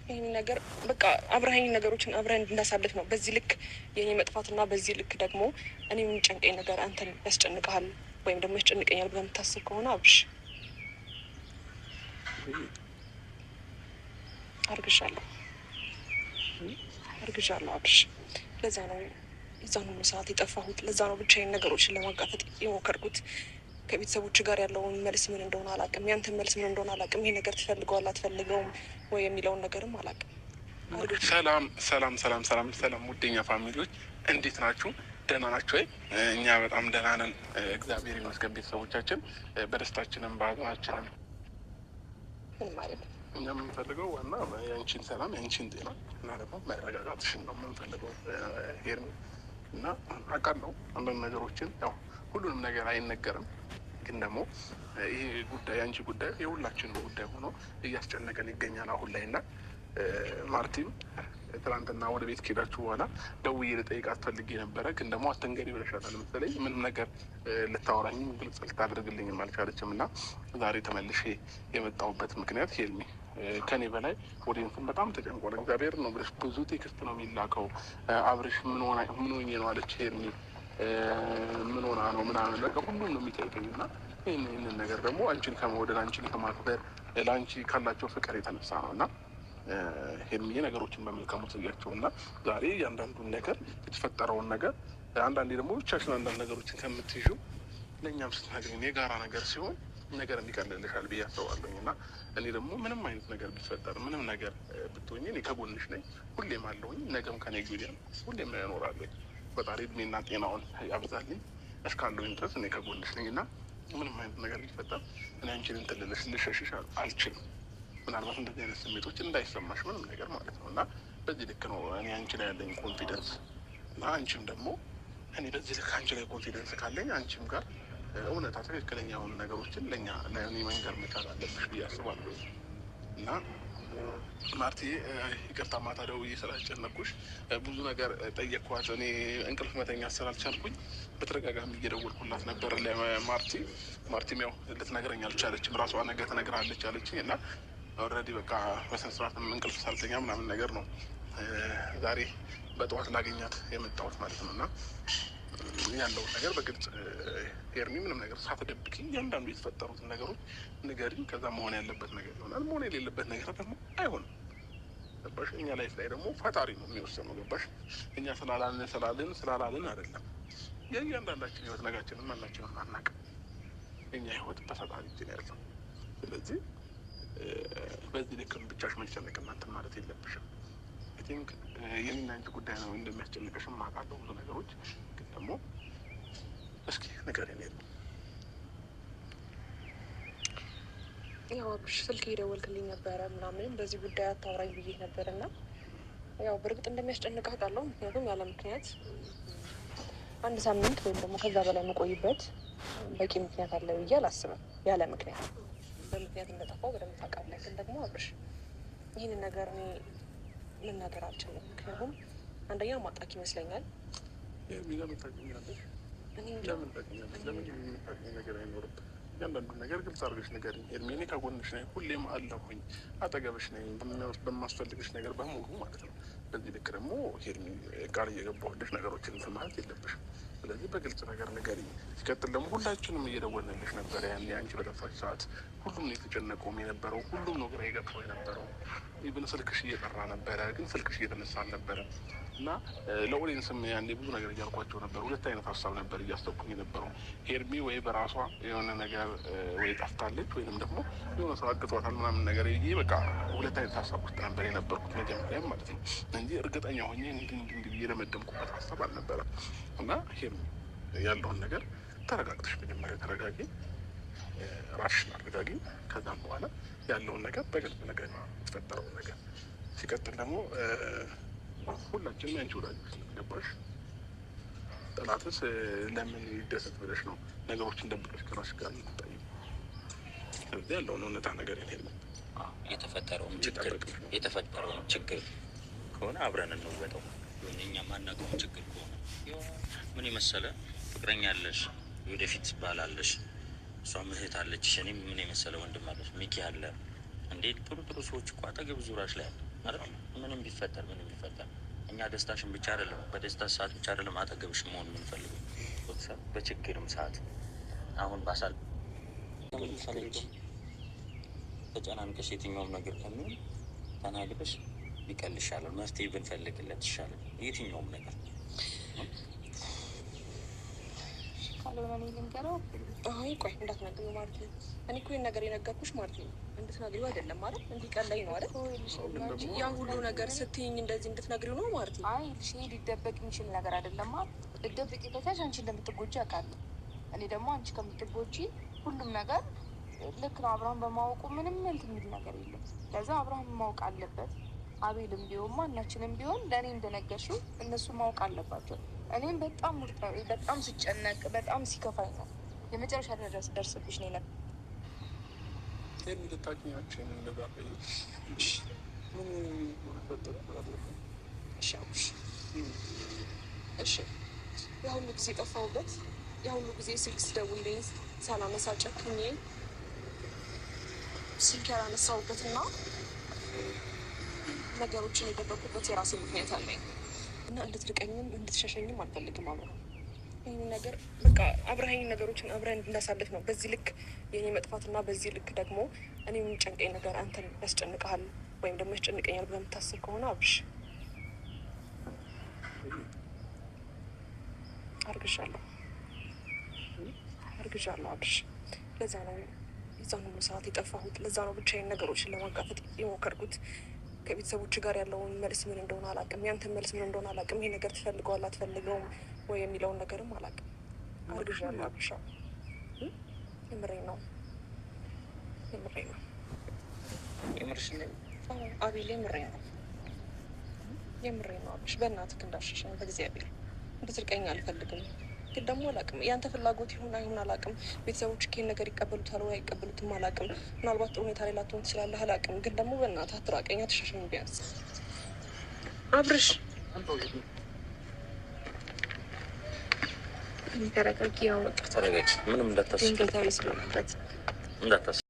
ይህን ነገር በቃ አብረኸኝ ነገሮችን አብረን እንድናሳልፍ ነው። በዚህ ልክ የኔ መጥፋትና በዚህ ልክ ደግሞ እኔ የሚጨንቀኝ ነገር አንተን ያስጨንቀሃል ወይም ደግሞ ያስጨንቀኛል ብለህ የምታስብ ከሆነ አብርሽ አርግሻለሁ አብርሽ። ለዛ ነው ሰዓት የጠፋሁት። ለዛ ነው ብቻዬን ነገሮችን ለማጋፈጥ የሞከርኩት። ከቤተሰቦች ጋር ያለውን መልስ ምን እንደሆነ አላውቅም። ያንተን መልስ ምን እንደሆነ አላውቅም። ይሄ ነገር ትፈልገዋል አትፈልገውም ወይ የሚለውን ነገርም አላውቅም። ሰላም ውደኛ ፋሚሊዎች እንዴት ናችሁ? ደህና ናችሁ ወይ? እኛ በጣም ደህና ነን፣ እግዚአብሔር ይመስገን። ቤተሰቦቻችን በደስታችንም በሀዘናችንም እኛ የምንፈልገው ዋና የአንቺን ሰላም የአንቺን ጤና እና ደግሞ መረጋጋትሽን ነው የምንፈልገው ሄርሜ። እና አውቃለሁ አንዳንድ ነገሮችን ያው ሁሉንም ነገር አይነገርም፣ ግን ደግሞ ይሄ ጉዳይ የአንቺ ጉዳይ የሁላችንም ጉዳይ ሆኖ እያስጨነቀን ይገኛል አሁን ላይ እና ማርቲም ትናንትና ወደ ቤት ከሄዳችሁ በኋላ ደውዬ ልጠይቃት ፈልጌ ነበረ፣ ግን ደግሞ አትንገሪ ብለሻታል መሰለኝ። ምንም ነገር ልታወራኝም ግልጽ ልታደርግልኝም አልቻለችም እና ዛሬ ተመልሼ የመጣሁበት ምክንያት ሄርሜ ከኔ በላይ ኦዲየንስን በጣም ተጨንቋል። እግዚአብሔር ነው ብለሽ ብዙ ቴክስት ነው የሚላከው። አብርሽ ምን ሆኜ ነው አለች ሄርሜ፣ ምን ሆና ነው ምናምን በቃ ሁሉም ነው የሚጠይቀኝ እና ይህንን ነገር ደግሞ አንቺን ከመውደድ አንቺን ከማክበር ለአንቺ ካላቸው ፍቅር የተነሳ ነው እና ሄርሜ ነገሮችን በመልካሙ ትያቸው እና ዛሬ እያንዳንዱን ነገር የተፈጠረውን ነገር አንዳንዴ ደግሞ ብቻሽን አንዳንድ ነገሮችን ከምትይዙ ለእኛም ስትነግሪኝ የጋራ ነገር ሲሆን ነገር እንዲቀልልሻል ብዬ አስባለሁኝ እና እኔ ደግሞ ምንም አይነት ነገር ቢፈጠር ምንም ነገር ብትሆኝ እኔ ከጎንሽ ነኝ፣ ሁሌም አለሁኝ። ነገም ከኔ ጊዜ ሁሌም እኖራለሁኝ። ፈጣሪ እድሜና ጤናውን ያብዛልኝ። እስካለሁኝ ድረስ እኔ ከጎንሽ ነኝ እና ምንም አይነት ነገር ቢፈጠር እኔ አንቺን እንትን ልሸሽሽ አልችልም። ምናልባት እንደዚህ አይነት ስሜቶች እንዳይሰማሽ ምንም ነገር ማለት ነው እና በዚህ ልክ ነው እኔ አንቺ ላይ ያለኝ ኮንፊደንስ እና አንቺም ደግሞ እኔ በዚህ ልክ አንቺ ላይ ኮንፊደንስ ካለኝ አንቺም ጋር እውነታ ትክክለኛ የሆኑ ነገሮችን ለእኔ መንገር መቻል አለብሽ ብዬ አስባለሁ እና ማርቲ ይቅርታ ማታ ደውዬ ስላስጨነቅኩሽ ብዙ ነገር ጠየቅኳት። እኔ እንቅልፍ መተኛ ስላልቻልኩኝ በተደጋጋሚ እየደወልኩላት ነበር ማርቲም ያው ልትነግረኝ አልቻለችም። ራሷ ነገ ትነግርሃለች አለችኝ እና ኦልሬዲ በቃ በስነ ስርዓት እንቅልፍ ሳልተኛ ምናምን ነገር ነው ዛሬ በጠዋት ላገኛት የመጣሁት ማለት ነው እና ያለውን ነገር በግልጽ ሄርሜ ምንም ነገር ሳትደብቂ እያንዳንዱ የተፈጠሩትን ነገሮች ንገሪኝ። ከዛ መሆን ያለበት ነገር ይሆናል፣ መሆን የሌለበት ነገር ደግሞ አይሆንም። ገባሽ? እኛ ላይፍ ላይ ደግሞ ፈጣሪ ነው የሚወሰነው። ገባሽ? እኛ ስላላልን አይደለም። የእያንዳንዳችን ህይወት ነጋችንን ማናችንን አናውቅም። የኛ ህይወት በፈጣሪ እጅ ነው ያለው። ስለዚህ በዚህ ልክ ብቻሽ መጨነቅ እናንተን ማለት የለብሽም። ቲንክ የኔና አንቺ ጉዳይ ነው እንደሚያስጨንቅሽም አውቃለሁ ብዙ ነገሮች፣ ግን ደግሞ እስኪ ንገሪኝ። ያው አብርሽ ስልክ እየደወልክልኝ ነበረ ምናምን በዚህ ጉዳይ አታውራኝ ብዬ ነበር እና ያው በእርግጥ እንደሚያስጨንቅ አውቃለሁ። ምክንያቱም ያለ ምክንያት አንድ ሳምንት ወይም ደግሞ ከዛ በላይ መቆይበት በቂ ምክንያት አለ ብዬ አላስብም። ያለ ምክንያት በምክንያት እንደጠፋው በደንብ ታውቃለህ። ግን ደግሞ አብርሽ ይህንን ነገር እኔ መናገር አልችልም። ምክንያቱም አንደኛ ማጣክ ይመስለኛል። ለምን ታገኛለሽ? ለምን የምታገኝ ነገር አይኖርም? እያንዳንዱን ነገር ግልጽ አድርገሽ ንገሪኝ ሄርሜ። እኔ ከጎንሽ ነኝ፣ ሁሌም አለሁኝ፣ አጠገብሽ ነኝ በማስፈልግሽ ነገር በሙሉ ማለት ነው። በዚህ ልክ ደግሞ ሄርሜ ቃል እየገባሁልሽ ነገሮችን እንትን ማለት የለብሽም። ስለዚህ በግልጽ ነገር ንገሪኝ። ሲቀጥል ደግሞ ሁላችንም እየደወልንልሽ ነበረ ያኔ አንቺ በጠፋሽ ሰዓት። ሁሉም ነው የተጨነቀውም የነበረው፣ ሁሉም ነው ግራ የገባው የነበረው። ኢቭን ስልክሽ እየጠራ ነበረ፣ ግን ስልክሽ እየተነሳ አልነበረ እና ለኦዲየንስም ያኔ ብዙ ነገር እያልኳቸው ነበር። ሁለት አይነት ሀሳብ ነበር እያሰብኩኝ የነበረው። ሄርሜ ወይ በራሷ የሆነ ነገር ወይ ጠፍታለች ወይንም ደግሞ የሆነ ሰው አግቷታል ምናምን ነገር ይሄ በቃ ሁለት አይነት ሀሳብ ውስጥ ነበር የነበርኩት መጀመሪያም ማለት ነው እንጂ እርግጠኛ ሆኜ እንዲህ የለመደምኩበት ሀሳብ አልነበረም። እና ሄርሜ ያለውን ነገር ተረጋግተሽ መጀመሪያ ተረጋጊ፣ ራስሽን አረጋጊ። ከዛም በኋላ ያለውን ነገር በግልጽ ነገር የተፈጠረውን ነገር ሲቀጥል ደግሞ ሁላችንም ያንቺ ወዳጆች ገባሽ? ጠላትስ ለምን ይደሰት ብለሽ ነው ነገሮችን ደብቀሽ ከራስሽ ጋር የምትጣይ? ስለዚህ ያለውን እውነታ ነገር የለም። የተፈጠረውን ችግር ከሆነ አብረን እንወጣው። እኛ ማናውቀውን ችግር ከሆነ ምን የመሰለ ፍቅረኛ አለሽ፣ ወደፊት ባል አለሽ፣ እሷም እህት አለች፣ እኔም ምን የመሰለ ወንድም አለሽ፣ ሚኪ አለ። እንዴት ጥሩ ሰዎች እኮ አጠገብ ዙሪያሽ ላይ አለ። አይደል? ምንም ቢፈጠር እኛ ደስታሽን ብቻ አይደለም በደስታ ሰዓት ብቻ አይደለም አጠገብሽ መሆን የምንፈልገው በችግርም ሰዓት አሁን ባሳል ተጨናንቀሽ የትኛውም ነገር ከሚሆን ተናግረሽ ቢቀል ይሻላል። መፍትሄ ብንፈልግለት ይሻላል። የትኛውም ነገር ካልሆነ እኔ ልንገረው። አይ ቆይ እንዳትነግሪው ማለት ነው። እኔ እኮ ይሄን ነገር የነገርኩሽ ማለት ነው እንድትነግሪው አይደለም ማለት እንዲቀለኝ ነው አይደል? ያን ሁሉ ነገር ስትይኝ እንደዚህ እንድትነግሪው ነው ማለት ነው። አይ ልሽ ሊደበቅ የሚችል ነገር አይደለም ማለት ልደብቅ ከቻልሽ አንቺ እንደምትጎጂ አውቃለሁ። እኔ ደግሞ አንቺ ከምትጎጂ ሁሉም ነገር ልክ ነው። አብርሃም በማወቁ ምንም እንትን የሚል ነገር የለም። ለዛ አብርሃም ማወቅ አለበት። አቤልም ቢሆን ማናችንም ቢሆን ለእኔ እንደነገርሽው እነሱ ማወቅ አለባቸው። እኔም በጣም ስጨነቅ በጣም ሲከፋኝ ነው የመጨረሻ ድረስ ደርስብሽ ነው ነበር ልታገኛችን እሺ የሁሉ ጊዜ ጠፋሁበት። የሁሉ ጊዜ ስልክ ስደውልልኝ ሳላነሳ ጨክኜ ስልክ ያላነሳሁበት እና ነገሮችን የደበኩበት የራሴ ምክንያት አለኝ እና እንድትርቀኝም እንድትሸሸኝም አልፈልግም። ይህን ነገር በቃ አብረኸኝ ነገሮችን አብረን እንዳሳልፍ ነው። በዚህ ልክ የኔ መጥፋትና በዚህ ልክ ደግሞ እኔ የሚጨንቀኝ ነገር አንተን ያስጨንቀሃል ወይም ደግሞ ያስጨንቀኛል ብለህ የምታስብ ከሆነ አብርሽ አርግሻለሁ አብርሽ። ለዛ ነው የዛን ሁሉ ሰዓት የጠፋሁት። ለዛ ነው ብቻዬን ነገሮችን ለማጋፈጥ የሞከርኩት። ከቤተሰቦች ጋር ያለውን መልስ ምን እንደሆነ አላውቅም። ያንተን መልስ ምን እንደሆነ አላውቅም። ይሄ ነገር ትፈልገዋል አትፈልገውም ወይ የሚለውን ነገርም አላውቅም። አርግዣለሁ አብርሽ። የምሬን ነው አቤል፣ የምሬን ነው አብርሽ። በእናትህ እንዳሸሸኝ በእግዚአብሔር እንድትርቀኝ አልፈልግም። ግን ደግሞ አላውቅም ያንተ ፍላጎት ይሁን አይሁን አላውቅም። ቤተሰቦች ይሄን ነገር ይቀበሉታል ወይ አይቀበሉትም አላውቅም። ምናልባት ጥሩ ሁኔታ ላይ ላትሆን ትችላለህ አላውቅም። ግን ደግሞ በእናትህ አትራቀኝ፣ አትሸሸኝ ቢያንስ አብርሽ። ተረጋጊ። ምንም እንዳታስብ